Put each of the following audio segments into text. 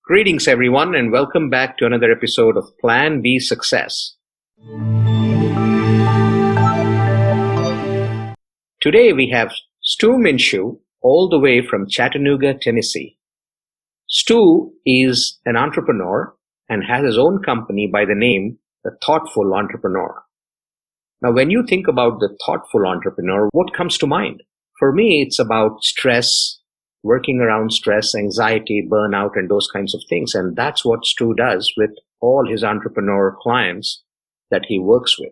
Greetings, everyone, and welcome back to another episode of Plan B Success. Today we have Stu Minshew, all the way from Chattanooga, Tennessee. Stu is an entrepreneur and has his own company by the name The Thoughtful Entrepreneur. Now, when you think about the thoughtful entrepreneur, what comes to mind? For me, it's about stress, working around stress, anxiety, burnout, and those kinds of things. And that's what Stu does with all his entrepreneur clients that he works with.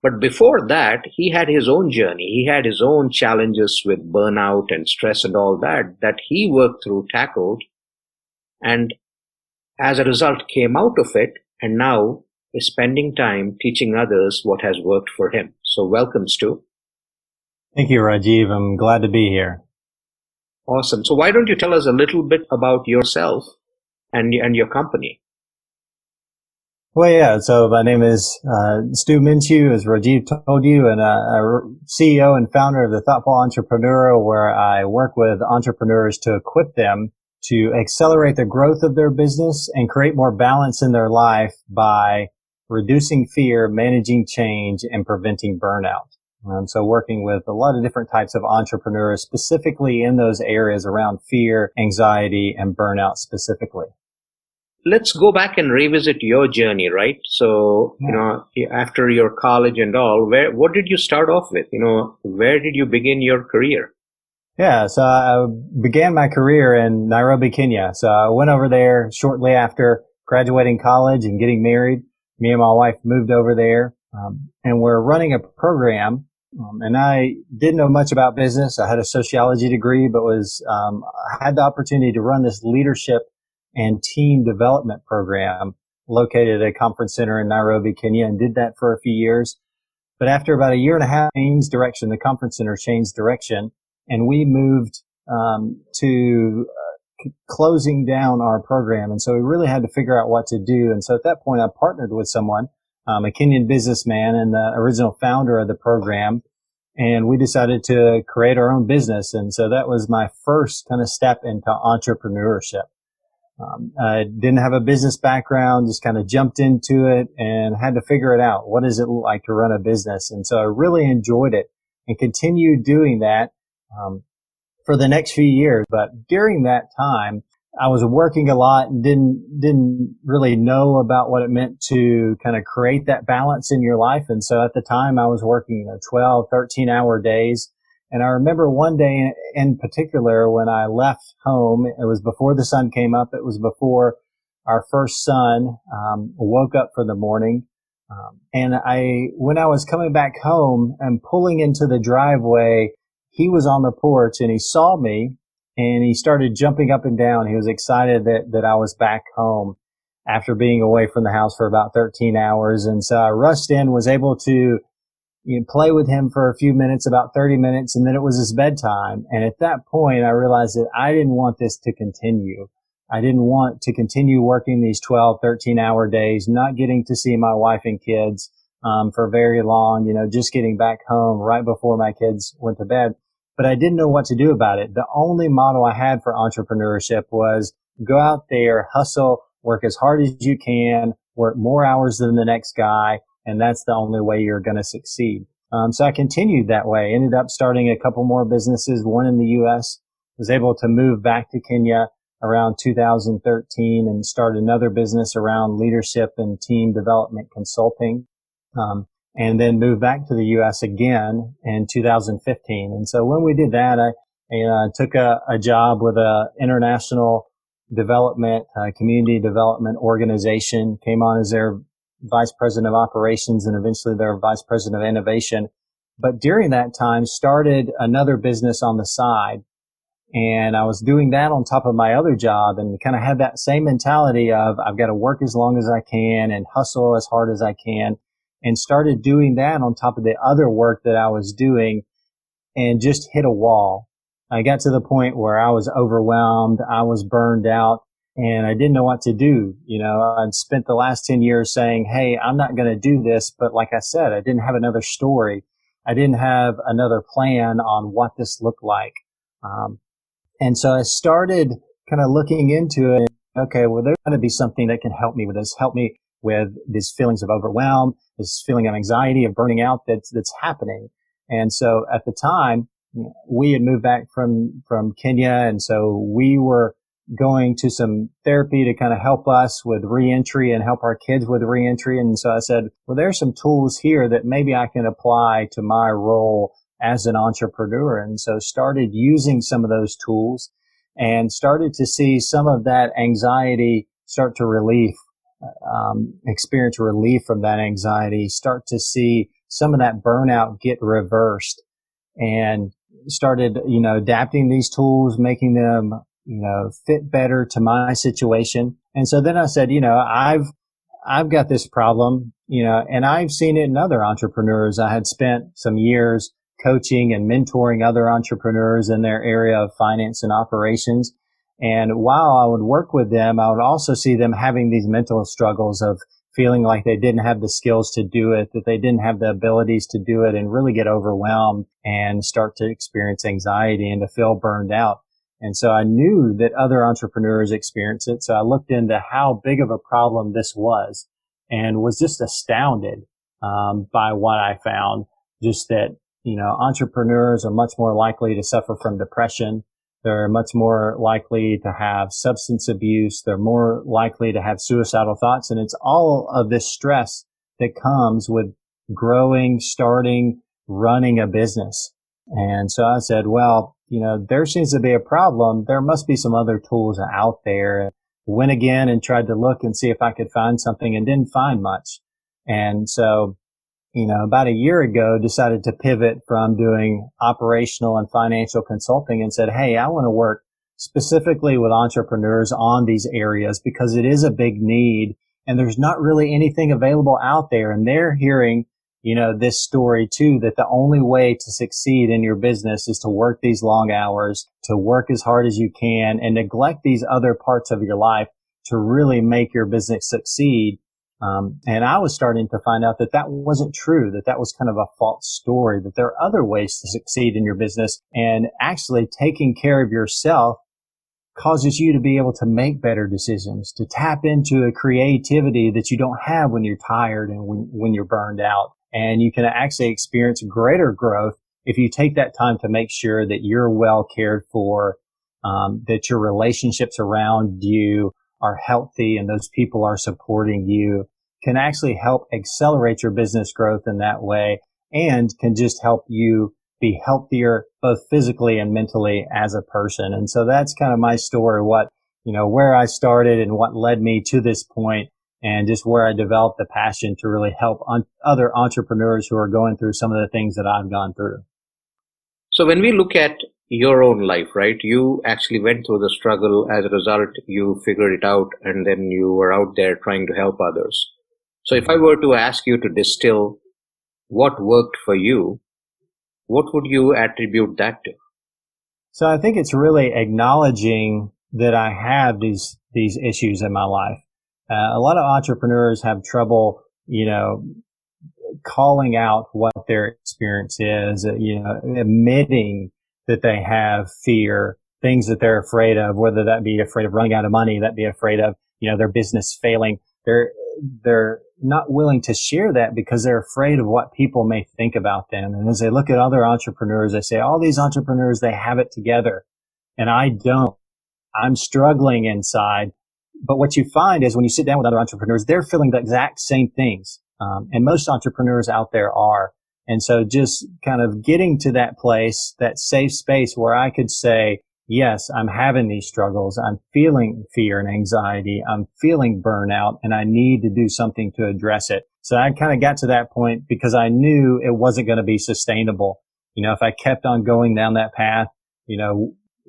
But before that, he had his own journey. He had his own challenges with burnout and stress and all that he worked through, tackled, and as a result came out of it, and now is spending time teaching others what has worked for him. So welcome, Stu. Thank you, Rajiv. I'm glad to be here. Awesome. So why don't you tell us a little bit about yourself and your company? Well, yeah. So my name is Stu Minshew, as Rajiv told you, and I'm CEO and founder of the Thoughtful Entrepreneurial, where I work with entrepreneurs to equip them to accelerate the growth of their business and create more balance in their life by reducing fear, managing change, and preventing burnout. So working with a lot of different types of entrepreneurs, specifically in those areas around fear, anxiety, and burnout specifically. Let's go back and revisit your journey, right? So, after your college and all, what did you start off with? Where did you begin your career? Yeah, so I began my career in Nairobi, Kenya. So I went over there shortly after graduating college and getting married. Me and my wife moved over there, and we're running a program. And I didn't know much about business. I had a sociology degree, but I had the opportunity to run this leadership and team development program located at a conference center in Nairobi, Kenya, and did that for a few years. But after about a year and a half, the conference center changed direction, and we moved to closing down our program. And so we really had to figure out what to do. And so at that point, I partnered with someone, a Kenyan businessman and the original founder of the program. And we decided to create our own business. And so that was my first kind of step into entrepreneurship. I didn't have a business background, just kind of jumped into it and had to figure it out. What does it look like to run a business? And so I really enjoyed it and continued doing that for the next few years. But during that time, I was working a lot and didn't really know about what it meant to kind of create that balance in your life. And so at the time I was working, 12, 13-hour days. And I remember one day in particular when I left home, it was before the sun came up. It was before our first son woke up for the morning. And when I was coming back home and pulling into the driveway, he was on the porch and he saw me and he started jumping up and down. He was excited that I was back home after being away from the house for about 13 hours. And so I rushed in, was able to play with him for a few minutes, about 30 minutes, and then it was his bedtime. And at that point, I realized that I didn't want this to continue. I didn't want to continue working these 12, 13-hour days, not getting to see my wife and kids for very long, just getting back home right before my kids went to bed. But I didn't know what to do about it. The only model I had for entrepreneurship was go out there, hustle, work as hard as you can, work more hours than the next guy, and that's the only way you're going to succeed. So I continued that way, ended up starting a couple more businesses, one in the U.S., was able to move back to Kenya around 2013 and start another business around leadership and team development consulting. And then moved back to the U.S. again in 2015. And so when we did that, I took a job with a international development, community development organization, came on as their vice president of operations and eventually their vice president of innovation. But during that time, started another business on the side. And I was doing that on top of my other job and kind of had that same mentality of I've got to work as long as I can and hustle as hard as I can. And started doing that on top of the other work that I was doing and just hit a wall. I got to the point where I was overwhelmed. I was burned out and I didn't know what to do. I'd spent the last 10 years saying, hey, I'm not going to do this. But like I said, I didn't have another story. I didn't have another plan on what this looked like. And so I started kind of looking into it. okay, well, there's going to be something that can help me with this, help me with these feelings of overwhelm, this feeling of anxiety, of burning out that's happening. And so at the time, we had moved back from Kenya. And so we were going to some therapy to kind of help us with reentry and help our kids with reentry. And so I said, well, there's some tools here that maybe I can apply to my role as an entrepreneur. And so started using some of those tools and started to see some of that anxiety start to experience relief from that anxiety, start to see some of that burnout get reversed, and started, adapting these tools, making them, fit better to my situation. And so then I said, I've got this problem, and I've seen it in other entrepreneurs. I had spent some years coaching and mentoring other entrepreneurs in their area of finance and operations. And while I would work with them, I would also see them having these mental struggles of feeling like they didn't have the skills to do it, that they didn't have the abilities to do it, and really get overwhelmed and start to experience anxiety and to feel burned out. And so I knew that other entrepreneurs experience it. So I looked into how big of a problem this was and was just astounded by what I found. Just that, entrepreneurs are much more likely to suffer from depression. They're much more likely to have substance abuse. They're more likely to have suicidal thoughts. And it's all of this stress that comes with growing, starting, running a business. And so I said, well, there seems to be a problem. There must be some other tools out there. Went again and tried to look and see if I could find something, and didn't find much. And so, about a year ago, decided to pivot from doing operational and financial consulting and said, hey, I want to work specifically with entrepreneurs on these areas because it is a big need and there's not really anything available out there. And they're hearing, this story too, that the only way to succeed in your business is to work these long hours, to work as hard as you can, and neglect these other parts of your life to really make your business succeed. And I was starting to find out that wasn't true, that was kind of a false story, that there are other ways to succeed in your business, and actually taking care of yourself causes you to be able to make better decisions, to tap into a creativity that you don't have when you're tired and when you're burned out. And you can actually experience greater growth if you take that time to make sure that you're well cared for, that your relationships around you are healthy and those people are supporting you, can actually help accelerate your business growth in that way, and can just help you be healthier both physically and mentally as a person. And so that's kind of my story, where I started and what led me to this point, and just where I developed the passion to really help other entrepreneurs who are going through some of the things that I've gone through. So when we look at your own life, right, you actually went through the struggle. As a result, you figured it out, and then you were out there trying to help others. So if I were to ask you to distill what worked for you, what would you attribute that to? So I think it's really acknowledging that I have these issues in my life. A lot of entrepreneurs have trouble, calling out what their experience is, admitting that they have fear, things that they're afraid of, whether that be afraid of running out of money, that be afraid of, their business failing. They're not willing to share that because they're afraid of what people may think about them. And as they look at other entrepreneurs, they say, all these entrepreneurs, they have it together. And I don't. I'm struggling inside. But what you find is when you sit down with other entrepreneurs, they're feeling the exact same things. And most entrepreneurs out there are. And so just kind of getting to that place, that safe space where I could say, yes, I'm having these struggles. I'm feeling fear and anxiety. I'm feeling burnout, and I need to do something to address it. So I kind of got to that point because I knew it wasn't going to be sustainable. If I kept on going down that path,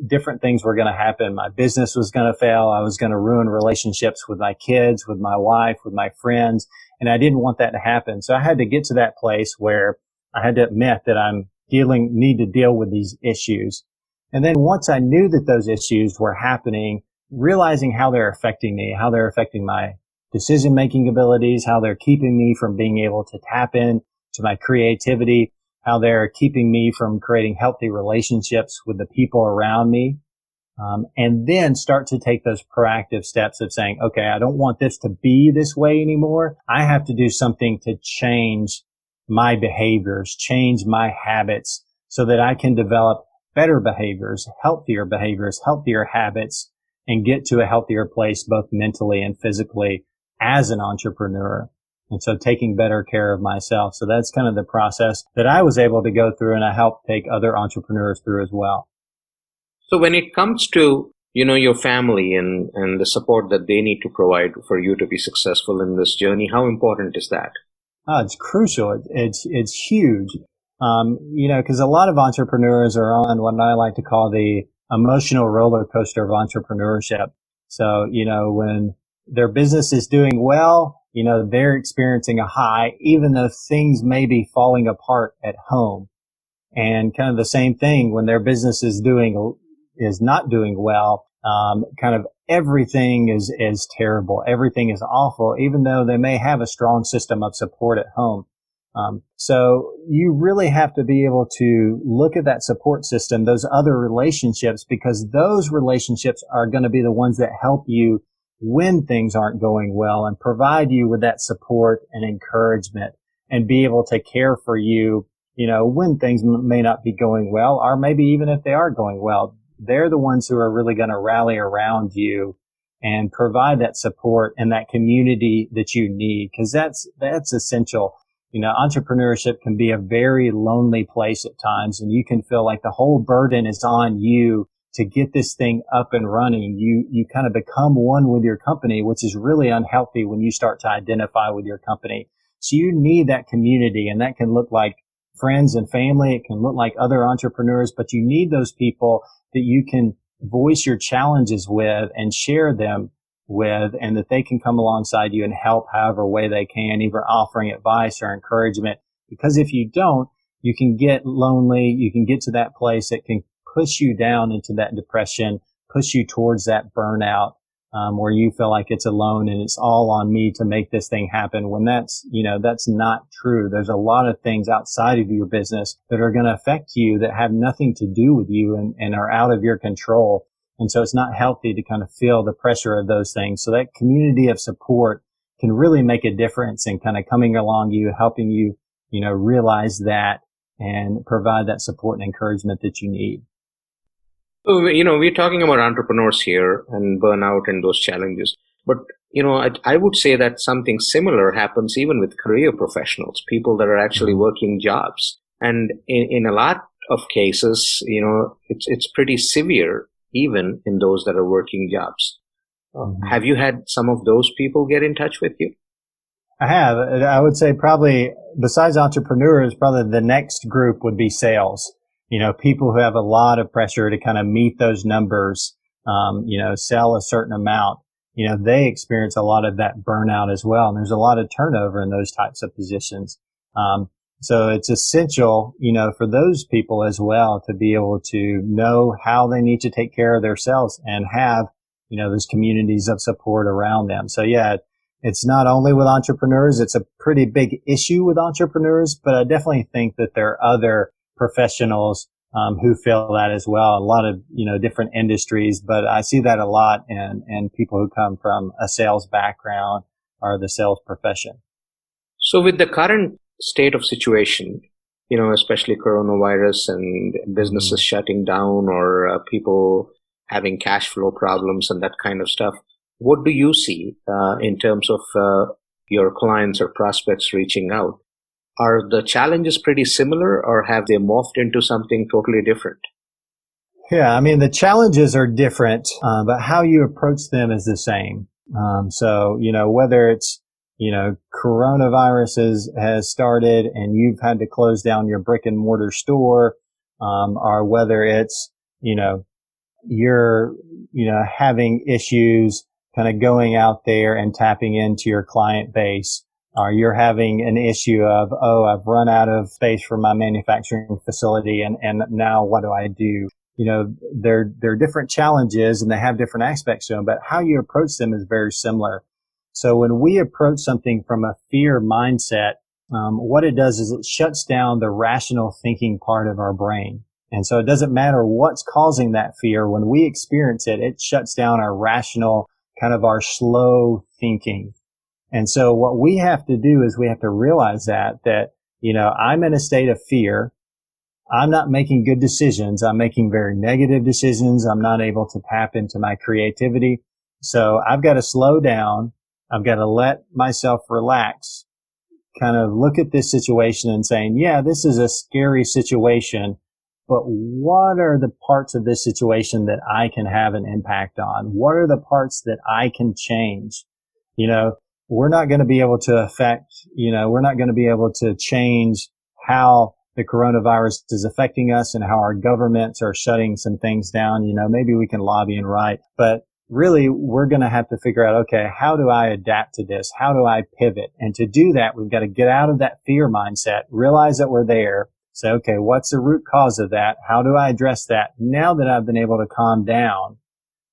different things were going to happen. My business was going to fail. I was going to ruin relationships with my kids, with my wife, with my friends. And I didn't want that to happen. So I had to get to that place where I had to admit that need to deal with these issues. And then once I knew that those issues were happening, realizing how they're affecting me, how they're affecting my decision-making abilities, how they're keeping me from being able to tap in to my creativity, how they're keeping me from creating healthy relationships with the people around me. and then start to take those proactive steps of saying, okay, I don't want this to be this way anymore. I have to do something to change my behaviors, change my habits so that I can develop better behaviors, healthier habits, and get to a healthier place both mentally and physically as an entrepreneur. And so taking better care of myself. So that's kind of the process that I was able to go through, and I help take other entrepreneurs through as well. So when it comes to, your family and the support that they need to provide for you to be successful in this journey, how important is that? It's crucial. It's huge. Because a lot of entrepreneurs are on what I like to call the emotional roller coaster of entrepreneurship. So, when their business is doing well, they're experiencing a high, even though things may be falling apart at home. And kind of the same thing when their business is not doing well, kind of everything is terrible. Everything is awful, even though they may have a strong system of support at home. So you really have to be able to look at that support system, those other relationships, because those relationships are going to be the ones that help you when things aren't going well and provide you with that support and encouragement and be able to care for you, when things may not be going well, or maybe even if they are going well. They're the ones who are really going to rally around you and provide that support and that community that you need, because that's essential. Entrepreneurship can be a very lonely place at times, and you can feel like the whole burden is on you to get this thing up and running. You kind of become one with your company, which is really unhealthy when you start to identify with your company. So you need that community, and that can look like friends and family. It can look like other entrepreneurs, but you need those people that you can voice your challenges with and share them with, and that they can come alongside you and help however way they can, either offering advice or encouragement. Because if you don't, you can get lonely. You can get to that place that can push you down into that depression, push you towards that burnout, where you feel like it's alone and it's all on me to make this thing happen, when that's not true. There's a lot of things outside of your business that are going to affect you that have nothing to do with you and are out of your control. And so it's not healthy to kind of feel the pressure of those things. So that community of support can really make a difference in kind of coming along you, helping you, realize that and provide that support and encouragement that you need. So, we're talking about entrepreneurs here and burnout and those challenges. But, I would say that something similar happens even with career professionals, people that are actually working jobs. And in a lot of cases, it's pretty severe, even in those that are working jobs. Have you had some of those people get in touch with you? I have. I would say probably besides entrepreneurs, probably the next group would be sales. People who have a lot of pressure to kind of meet those numbers, sell a certain amount, they experience a lot of that burnout as well. And there's a lot of turnover in those types of positions. So it's essential, for those people as well to be able to know how they need to take care of themselves and have, those communities of support around them. So yeah, it's not only with entrepreneurs. It's a pretty big issue with entrepreneurs, but I definitely think that there are other professionals who feel that as well. A lot of, different industries, but I see that a lot in people who come from a sales background or the sales profession. So with the current state of situation, especially coronavirus and businesses shutting down or people having cash flow problems and that kind of stuff, what do you see in terms of your clients or prospects reaching out? Are the challenges pretty similar, or have they morphed into something totally different? Yeah, the challenges are different, but how you approach them is the same. So, whether it's, coronavirus has started and you've had to close down your brick and mortar store, or whether it's, you're, having issues kind of going out there and tapping into your client base, or you're having an issue of, I've run out of space for my manufacturing facility and now what do I do? They're different challenges and they have different aspects to them, but how you approach them is very similar. So when we approach something from a fear mindset, what it does is it shuts down the rational thinking part of our brain. And so it doesn't matter what's causing that fear. When we experience it, it shuts down our rational, kind of our slow thinking. And so what we have to do is we have to realize that, I'm in a state of fear. I'm not making good decisions. I'm making very negative decisions. I'm not able to tap into my creativity. So I've got to slow down. I've got to let myself relax, kind of look at this situation and saying, yeah, this is a scary situation, but what are the parts of this situation that I can have an impact on? What are the parts that I can change? We're not going to be able to we're not going to be able to change how the coronavirus is affecting us and how our governments are shutting some things down. Maybe we can lobby and write, but really we're going to have to figure out, okay, how do I adapt to this? How do I pivot? And to do that, we've got to get out of that fear mindset, realize that we're there, say, okay, what's the root cause of that? How do I address that? Now that I've been able to calm down,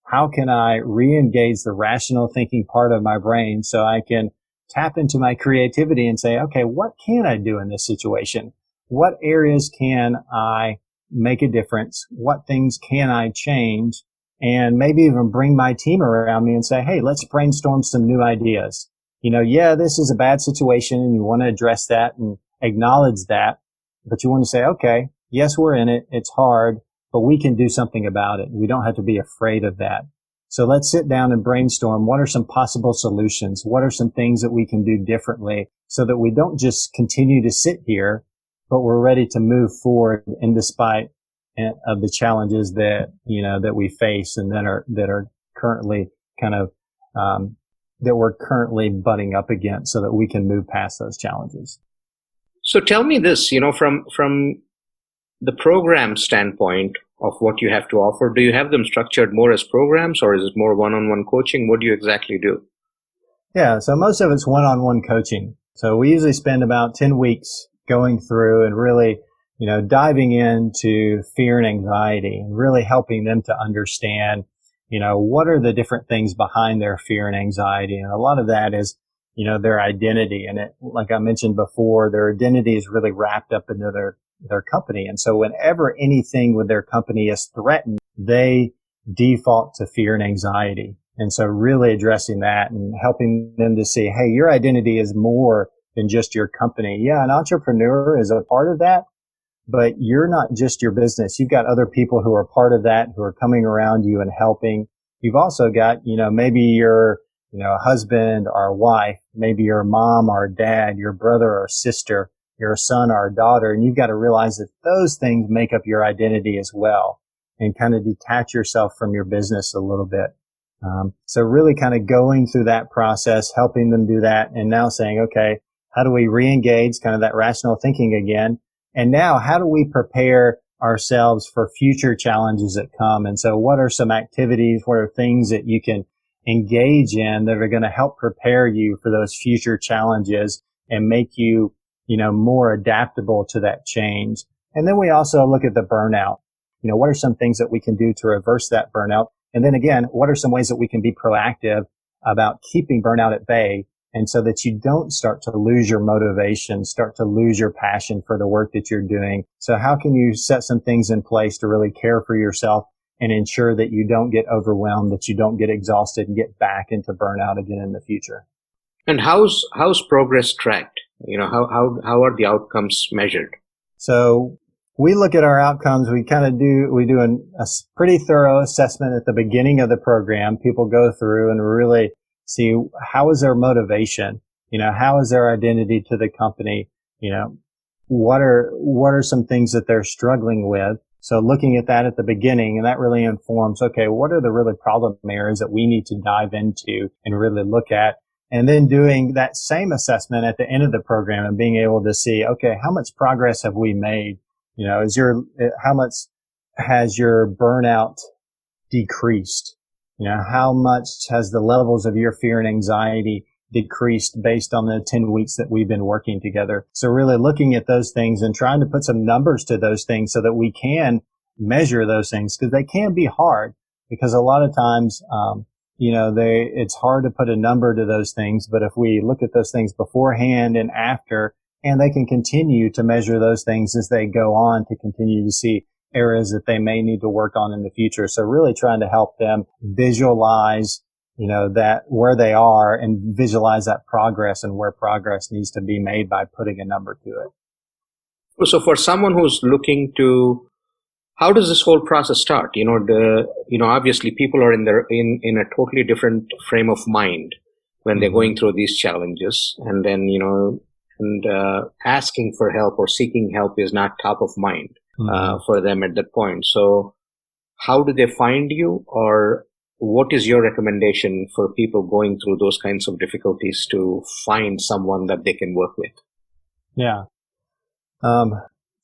how can I re-engage the rational thinking part of my brain so I can tap into my creativity and say, okay, what can I do in this situation? What areas can I make a difference? What things can I change? And maybe even bring my team around me and say, hey, let's brainstorm some new ideas. This is a bad situation and you want to address that and acknowledge that, but you want to say, okay, yes, we're in it. It's hard, but we can do something about it. We don't have to be afraid of that. So let's sit down and brainstorm. What are some possible solutions? What are some things that we can do differently so that we don't just continue to sit here, but we're ready to move forward in despite of the challenges that we face and that are currently that we're currently butting up against so that we can move past those challenges. So tell me this, from the program standpoint of what you have to offer, do you have them structured more as programs or is it more one-on-one coaching? What do you exactly do? Yeah, so most of it's one-on-one coaching. So we usually spend about 10 weeks going through and really, diving into fear and anxiety and really helping them to understand, what are the different things behind their fear and anxiety. And a lot of that is, their identity. And it, like I mentioned before, their identity is really wrapped up into their company. And so whenever anything with their company is threatened, they default to fear and anxiety. And so really addressing that and helping them to see, hey, your identity is more than just your company. Yeah, an entrepreneur is a part of that, but you're not just your business. You've got other people who are part of that, who are coming around you and helping. You've also got, maybe your, husband or wife, maybe your mom or dad, your brother or sister, your son or daughter. And you've got to realize that those things make up your identity as well and kind of detach yourself from your business a little bit. So really kind of going through that process, helping them do that and now saying, okay, how do we re-engage kind of that rational thinking again? And now how do we prepare ourselves for future challenges that come? And so what are some activities, what are things that you can engage in that are going to help prepare you for those future challenges and make you, more adaptable to that change? And then we also look at the burnout. What are some things that we can do to reverse that burnout? And then again, what are some ways that we can be proactive about keeping burnout at bay? And so that you don't start to lose your motivation, start to lose your passion for the work that you're doing. So how can you set some things in place to really care for yourself and ensure that you don't get overwhelmed, that you don't get exhausted and get back into burnout again in the future? And how's progress tracked? How are the outcomes measured? So we look at our outcomes. We do a pretty thorough assessment at the beginning of the program. People go through and really see how is their motivation, how is their identity to the company, what are some things that they're struggling with. So looking at that at the beginning, and that really informs, okay, what are the really problem areas that we need to dive into and really look at? And then doing that same assessment at the end of the program and being able to see, okay, how much progress have we made? How much has your burnout decreased? How much has the levels of your fear and anxiety decreased based on the 10 weeks that we've been working together? So really looking at those things and trying to put some numbers to those things so that we can measure those things, because they can be hard, because a lot of times, it's hard to put a number to those things. But if we look at those things beforehand and after, and they can continue to measure those things as they go on to continue to see, areas that they may need to work on in the future. So really trying to help them visualize, that where they are and visualize that progress and where progress needs to be made by putting a number to it. So for someone who's looking to, how does this whole process start? Obviously people are in a totally different frame of mind when they're going through these challenges, and then, asking for help or seeking help is not top of mind for them at that point. So how do they find you, or what is your recommendation for people going through those kinds of difficulties to find someone that they can work with? Yeah.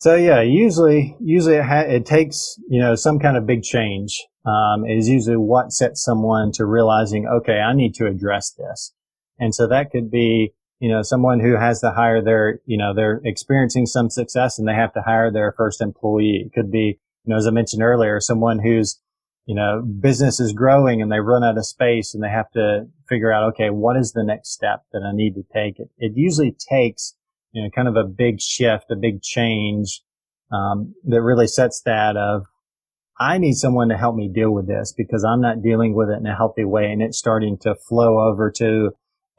Usually it takes, some kind of big change, is usually what sets someone to realizing, okay, I need to address this. And so that could be, someone who has to hire they're experiencing some success and they have to hire their first employee. It could be, as I mentioned earlier, someone who's, business is growing and they run out of space and they have to figure out, okay, what is the next step that I need to take? It usually takes, kind of a big shift, a big change, that really sets that of, I need someone to help me deal with this because I'm not dealing with it in a healthy way, and it's starting to flow over to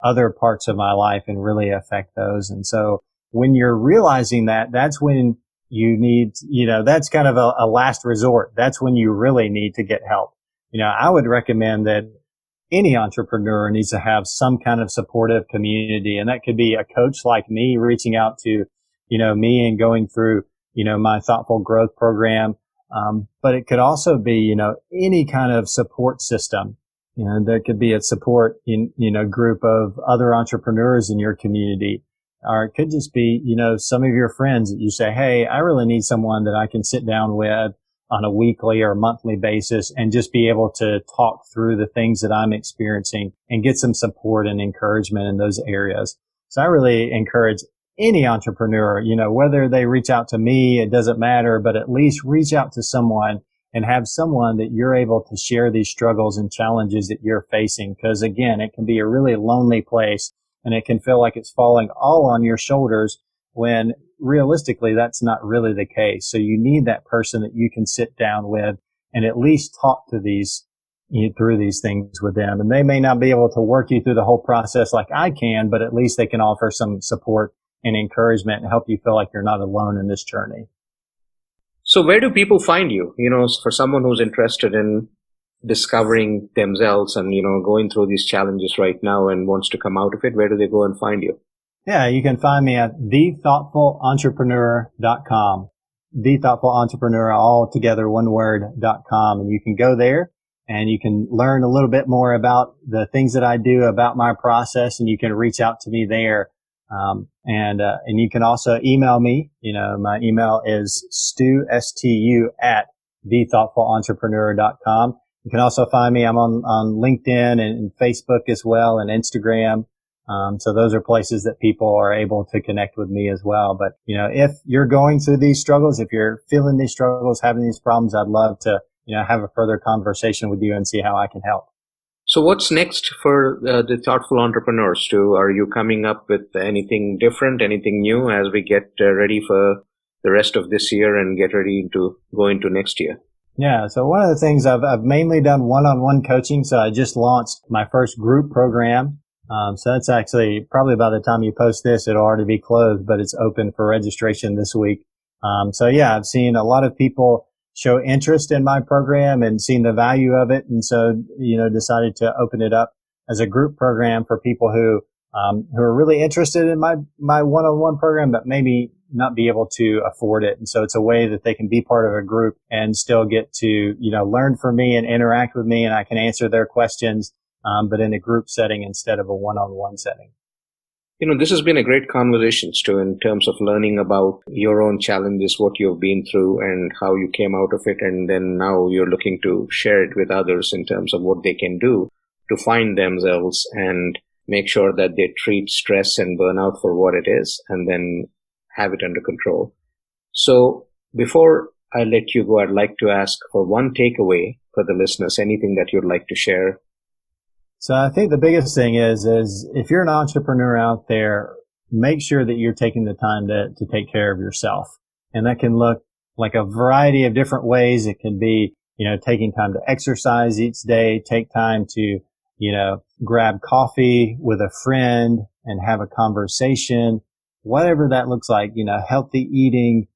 other parts of my life and really affect those. And so when you're realizing that, that's when you need, that's kind of a last resort. That's when you really need to get help. I would recommend that any entrepreneur needs to have some kind of supportive community. And that could be a coach like me reaching out to, me and going through, my thoughtful growth program. But it could also be, any kind of support system. There could be a support group of other entrepreneurs in your community. Or it could just be, some of your friends that you say, hey, I really need someone that I can sit down with on a weekly or monthly basis and just be able to talk through the things that I'm experiencing and get some support and encouragement in those areas. So I really encourage any entrepreneur, whether they reach out to me, it doesn't matter, but at least reach out to someone and have someone that you're able to share these struggles and challenges that you're facing. Because again, it can be a really lonely place and it can feel like it's falling all on your shoulders when realistically that's not really the case. So you need that person that you can sit down with and at least talk to through these things with them. And they may not be able to work you through the whole process like I can, but at least they can offer some support and encouragement and help you feel like you're not alone in this journey. So where do people find you? For someone who's interested in discovering themselves and, going through these challenges right now and wants to come out of it, where do they go and find you? Yeah, you can find me at thethoughtfulentrepreneur.com. Thethoughtfulentrepreneur, all together, one word.com. And you can go there and you can learn a little bit more about the things that I do, about my process, and you can reach out to me there. And you can also email me. My email is Stu, S-T-U, at thethoughtfulentrepreneur.com. You can also find me. I'm on LinkedIn and Facebook as well, and Instagram. So those are places that people are able to connect with me as well. But, if you're going through these struggles, if you're feeling these struggles, having these problems, I'd love to, have a further conversation with you and see how I can help. So what's next for the Thoughtful Entrepreneurs, Stu? Are you coming up with anything different, anything new as we get ready for the rest of this year and get ready to go into next year? Yeah. So one of the things I've mainly done one-on-one coaching. So I just launched my first group program. So that's actually probably by the time you post this, it'll already be closed, but it's open for registration this week. I've seen a lot of people show interest in my program and seen the value of it. And so, decided to open it up as a group program for people who are really interested in my one-on-one program, but maybe not be able to afford it. And so it's a way that they can be part of a group and still get to, learn from me and interact with me, and I can answer their questions, but in a group setting instead of a one-on-one setting. This has been a great conversation, Stu, in terms of learning about your own challenges, what you've been through and how you came out of it. And then now you're looking to share it with others in terms of what they can do to find themselves and make sure that they treat stress and burnout for what it is and then have it under control. So before I let you go, I'd like to ask for one takeaway for the listeners, anything that you'd like to share. So I think the biggest thing is if you're an entrepreneur out there, make sure that you're taking the time to take care of yourself. And that can look, like a variety of different ways. It can be, taking time to exercise each day, take time to, grab coffee with a friend and have a conversation, whatever that looks like, healthy eating.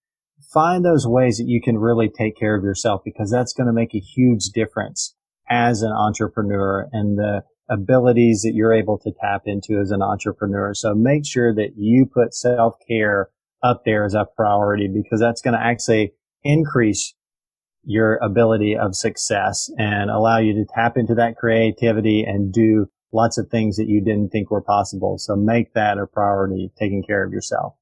Find those ways that you can really take care of yourself, because that's going to make a huge difference as an entrepreneur and the abilities that you're able to tap into as an entrepreneur. So make sure that you put self-care up there as a priority, because that's going to actually increase your ability of success and allow you to tap into that creativity and do lots of things that you didn't think were possible. So make that a priority, taking care of yourself.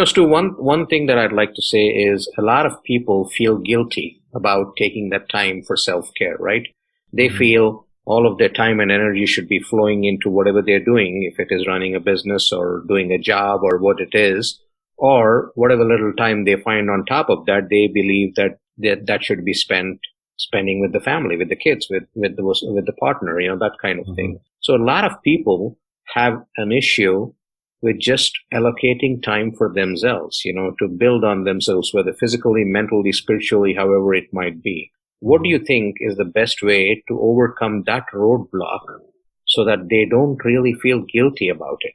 Stu, one thing that I'd like to say is a lot of people feel guilty about taking that time for self-care, right? They feel all of their time and energy should be flowing into whatever they're doing, if it is running a business or doing a job or what it is, or whatever little time they find on top of that, they believe that should be spending with the family, with the kids, with the partner, that kind of thing. So a lot of people have an issue with just allocating time for themselves, to build on themselves, whether physically, mentally, spiritually, however it might be. What do you think is the best way to overcome that roadblock so that they don't really feel guilty about it?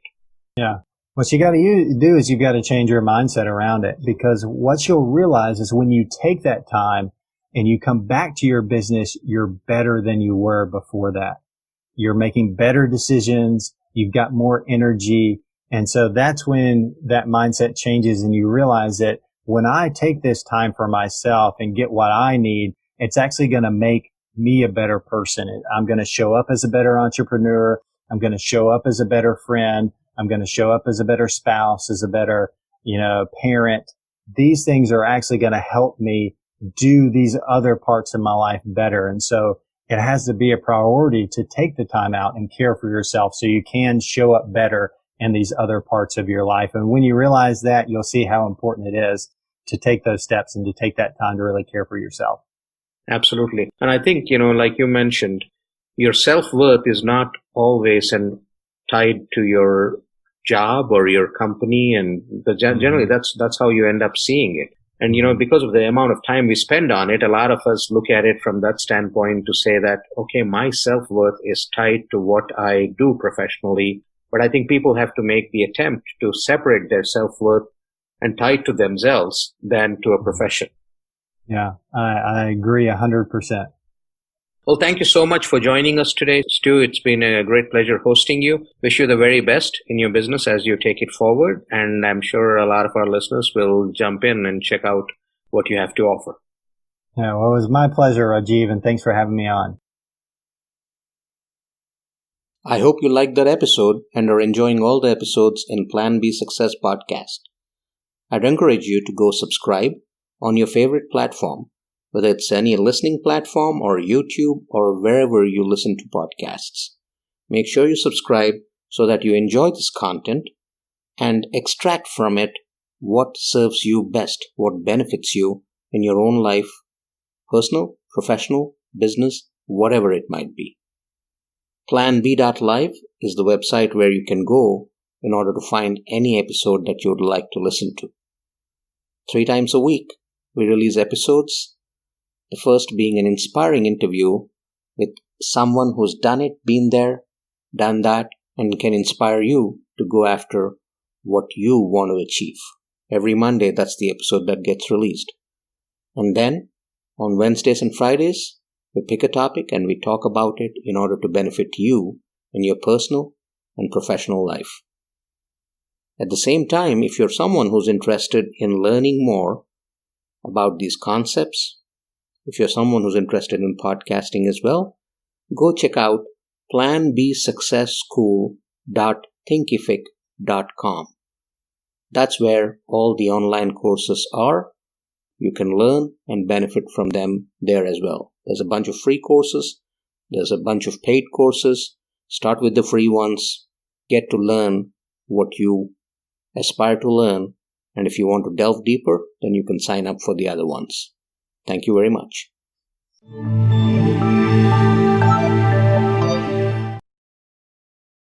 Yeah. What you got to do is you've got to change your mindset around it, because what you'll realize is when you take that time and you come back to your business, you're better than you were before that. You're making better decisions. You've got more energy. And so that's when that mindset changes and you realize that when I take this time for myself and get what I need, it's actually going to make me a better person. I'm going to show up as a better entrepreneur. I'm going to show up as a better friend. I'm going to show up as a better spouse, as a better, parent. These things are actually going to help me do these other parts of my life better. And so it has to be a priority to take the time out and care for yourself so you can show up better in these other parts of your life. And when you realize that, you'll see how important it is to take those steps and to take that time to really care for yourself. Absolutely. And I think, like you mentioned, your self-worth is not always tied to your job or your company. And generally that's how you end up seeing it. And, because of the amount of time we spend on it, a lot of us look at it from that standpoint to say that, okay, my self-worth is tied to what I do professionally. But I think people have to make the attempt to separate their self-worth and tie it to themselves than to a profession. Yeah, I agree 100%. Well, thank you so much for joining us today, Stu. It's been a great pleasure hosting you. Wish you the very best in your business as you take it forward. And I'm sure a lot of our listeners will jump in and check out what you have to offer. Yeah, well, it was my pleasure, Rajiv, and thanks for having me on. I hope you liked that episode and are enjoying all the episodes in Plan B Success podcast. I'd encourage you to go subscribe on your favorite platform, whether it's any listening platform or YouTube or wherever you listen to podcasts. Make sure you subscribe so that you enjoy this content and extract from it what serves you best, what benefits you in your own life, personal, professional, business, whatever it might be. PlanB.live is the website where you can go in order to find any episode that you would like to listen to. 3 times a week, we release episodes, the first being an inspiring interview with someone who's done it, been there, done that, and can inspire you to go after what you want to achieve. Every Monday, that's the episode that gets released. And then, on Wednesdays and Fridays, we pick a topic and we talk about it in order to benefit you in your personal and professional life. At the same time, if you're someone who's interested in learning more about these concepts, if you're someone who's interested in podcasting as well, go check out planbsuccessschool.thinkific.com. That's where all the online courses are. You can learn and benefit from them there as well. There's a bunch of free courses. There's a bunch of paid courses. Start with the free ones. Get to learn what you aspire to learn. And if you want to delve deeper, then you can sign up for the other ones. Thank you very much.